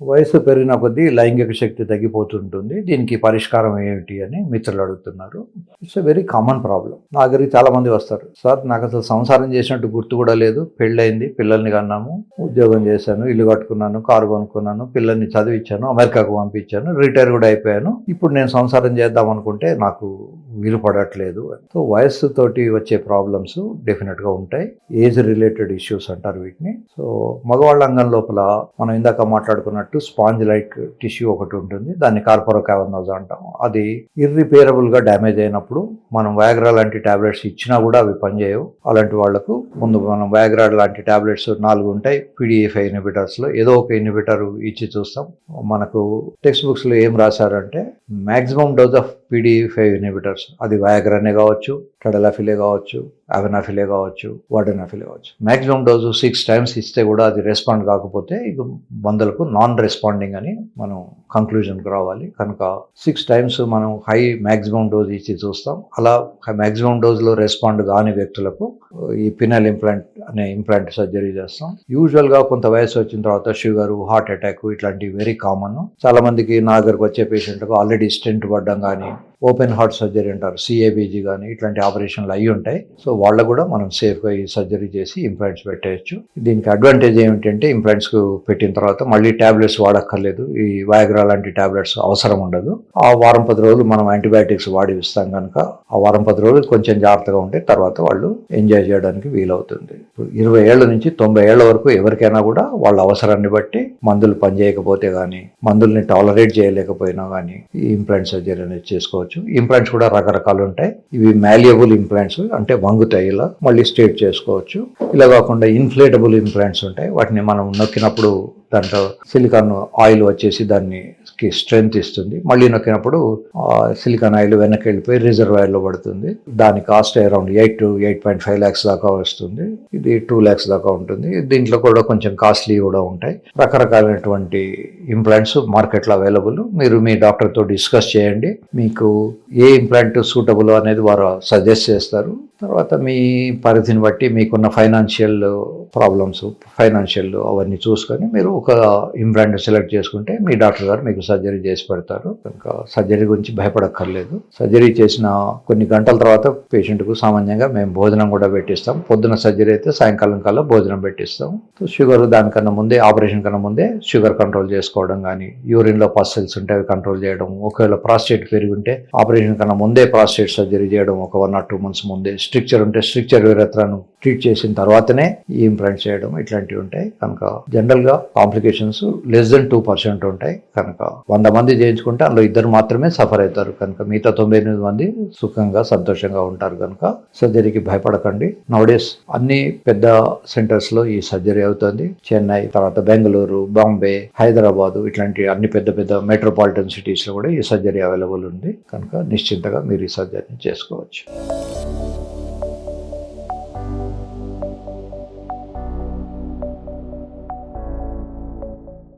వయసు పెరిగిన కొద్దీ లైంగిక శక్తి తగ్గిపోతుంటుంది. దీనికి పరిష్కారం ఏమిటి అని మిత్రులు అడుగుతున్నారు. It's a very common problem. నా దగ్గరికి చాలా మంది వస్తారు. సార్ నాకు అసలు సంసారం చేసినట్టు గుర్తు కూడా లేదు. పెళ్ళయింది, పిల్లల్ని కన్నాము, ఉద్యోగం చేశాను, ఇల్లు కట్టుకున్నాను, కారు కొనుక్కున్నాను, పిల్లల్ని చదివించాను, అమెరికాకు పంపించాను, రిటైర్ కూడా అయిపోయాను. ఇప్పుడు నేను సంసారం చేద్దాం అనుకుంటే నాకు వీలు పడట్లేదు. సో వయస్సు తోటి వచ్చే ప్రాబ్లమ్స్ డెఫినెట్గా ఉంటాయి. ఏజ్ రిలేటెడ్ ఇష్యూస్ అంటారు వీటిని. సో మగవాళ్ళ అంగం లోపల మనం ఇందాక మాట్లాడుకున్నట్టు స్పాంజ్ లైక్ టిష్యూ ఒకటి ఉంటుంది. దాన్ని కార్పోరో క్యావర్నోస్ అంటాం. అది ఇర్రిపేరబుల్ గా డ్యామేజ్ అయినప్పుడు మనం వయాగ్రా లాంటి టాబ్లెట్స్ ఇచ్చినా కూడా అవి పనిచేయవు. అలాంటి వాళ్లకు ముందు మనం వయాగ్రా లాంటి టాబ్లెట్స్ 4 ఉంటాయి. PDE5 ఇన్హిబిటర్స్ లో ఏదో ఒక ఇన్హిబిటర్ ఇచ్చి చూస్తాం. మనకు టెక్స్ట్ బుక్స్ లో ఏం రాశారంటే maximum dose of PDE5 inhibitors, అది వయాగ్రానే కావచ్చు, టడలాఫిలే కావచ్చు, అవెనాఫిలే కావచ్చు, వార్డెనాఫిలే కావచ్చు, మాక్సిమం డోసు 6 times ఇస్తే కూడా అది రెస్పాండ్ కాకపోతే ఇక మందులకు నాన్ రెస్పాండింగ్ అని మనం కంక్లూజన్కి రావాలి. కనుక 6 times మనం హై మాక్సిమం డోస్ ఇచ్చి చూస్తాం. అలా మాక్సిమం డోస్లో రెస్పాండ్ కాని వ్యక్తులకు ఈ పినల్ ఇంప్లాంట్ అనే ఇంప్లాంట్ సర్జరీ చేస్తాం. యూజువల్గా కొంత వయసు వచ్చిన తర్వాత షుగర్, హార్ట్ అటాక్ ఇట్లాంటివి వెరీ కామన్. చాలా మందికి నా దగ్గరకు వచ్చే పేషెంట్లకు ఆల్రెడీ స్టెంట్ పడ్డం కానీ, ఓపెన్ హార్ట్ సర్జరీ అంటారు, CABG కానీ ఇట్లాంటి ఆపరేషన్లు అయ్యి ఉంటాయి. సో వాళ్ళకు కూడా మనం సేఫ్గా ఈ సర్జరీ చేసి ఇంప్లాంట్స్ పెట్టేయచ్చు. దీనికి అడ్వాంటేజ్ ఏమిటంటే ఇంప్లాంట్స్ పెట్టిన తర్వాత మళ్ళీ టాబ్లెట్స్ వాడక్కర్లేదు. ఈ వయాగ్రా లాంటి టాబ్లెట్స్ అవసరం ఉండదు. ఆ వారం 10 రోజులు మనం యాంటీబయాటిక్స్ వాడి ఇస్తాం కనుక ఆ వారం 10 రోజులు కొంచెం జాగ్రత్తగా ఉంటే తర్వాత వాళ్ళు ఎంజాయ్ చేయడానికి వీలవుతుంది. 20 ఏళ్ల నుంచి 90 ఏళ్ల వరకు ఎవరికైనా కూడా వాళ్ళ అవసరాన్ని బట్టి మందులు పనిచేయకపోతే కానీ, మందుల్ని టాలరేట్ చేయలేకపోయినా కానీ ఈ ఇంప్లాంట్ సర్జరీ అనేది చేసుకోవచ్చు. ఇంప్లాంట్స్ కూడా రకరకాలు ఉంటాయి. ఇవి మాల్యబుల్ ఇంప్లాంట్స్ అంటే వంగుతాయి, ఇలా మళ్ళీ స్ట్రేట్ చేసుకోవచ్చు. ఇలా కాకుండా ఇన్ఫ్లేటబుల్ ఇంప్లాంట్స్ ఉంటాయి. వాటిని మనం నొక్కినప్పుడు దాంట్లో సిలికాన్ ఆయిల్ వచ్చేసి దాన్ని స్ట్రెంగ్త్ ఇస్తుంది. మళ్ళీ నొక్కినప్పుడు సిలికాన్ ఆయిల్ వెనక్కి వెళ్ళిపోయి రిజర్వాయర్లో పడుతుంది. దాని కాస్ట్ అరౌండ్ 8 to 8.5 lakhs దాకా వస్తుంది. ఇది 2 lakhs దాకా ఉంటుంది. దీంట్లో కూడా కొంచెం కాస్ట్లీ కూడా ఉంటాయి. రకరకాలైనటువంటి ఇంప్లాంట్స్ మార్కెట్లో అవైలబుల్. మీరు మీ డాక్టర్తో డిస్కస్ చేయండి. మీకు ఏ ఇంప్లాంట్ సూటబుల్ అనేది వారు సజెస్ట్ చేస్తారు. తర్వాత మీ పరిధిని బట్టి మీకున్న ఫైనాన్షియల్ ప్రాబ్లమ్స్, ఫైనాన్షియల్ అవన్నీ చూసుకొని మీరు ఒక ఇంప్లాంట్ సెలెక్ట్ చేసుకుంటే మీ డాక్టర్ గారు మీకు సర్జరీ చేసి పెడతారు. కనుక సర్జరీ గురించి భయపడక్కర్లేదు. సర్జరీ చేసిన కొన్ని గంటల తర్వాత పేషెంట్కు సామాన్యంగా మేము భోజనం కూడా పెట్టిస్తాం. పొద్దున సర్జరీ అయితే సాయంకాలం కల్లా భోజనం పెట్టిస్తాం. షుగర్ దానికన్నా ముందే, ఆపరేషన్ కన్నా ముందే షుగర్ కంట్రోల్ చేసుకోవడం కానీ, యూరిన్లో పస్సెల్స్ ఉంటే అవి కంట్రోల్ చేయడం, ఒకవేళ ప్రాస్టేట్ పెరిగి ఉంటే ఆపరేషన్ కన్నా ముందే ప్రాస్టేట్ సర్జరీ చేయడం, ఒక 1 or 2 months ముందే. స్ట్రిక్చర్ ఉంటే స్ట్రిక్చర్ యూరెథ్రాను ట్రీట్ చేసిన తర్వాతనే ఈ ఇంప్లాంట్ చేయడం ఇట్లాంటివి ఉంటాయి. కనుక జనరల్గా కాంప్లికేషన్స్ less than 2% ఉంటాయి. కనుక 100 మంది చేయించుకుంటే అందులో 2 మాత్రమే సఫర్ అవుతారు. కనుక మిగతా 98 మంది సుఖంగా సంతోషంగా ఉంటారు. కనుక సర్జరీకి భయపడకండి. నౌడేస్ అన్ని పెద్ద సెంటర్స్లో ఈ సర్జరీ అవుతుంది. చెన్నై, తర్వాత బెంగళూరు, బాంబే, హైదరాబాదు ఇట్లాంటి అన్ని పెద్ద పెద్ద మెట్రోపాలిటన్ సిటీస్లో కూడా ఈ సర్జరీ అవైలబుల్ ఉంది. కనుక నిశ్చింతగా మీరు ఈ సర్జరీని చేసుకోవచ్చు.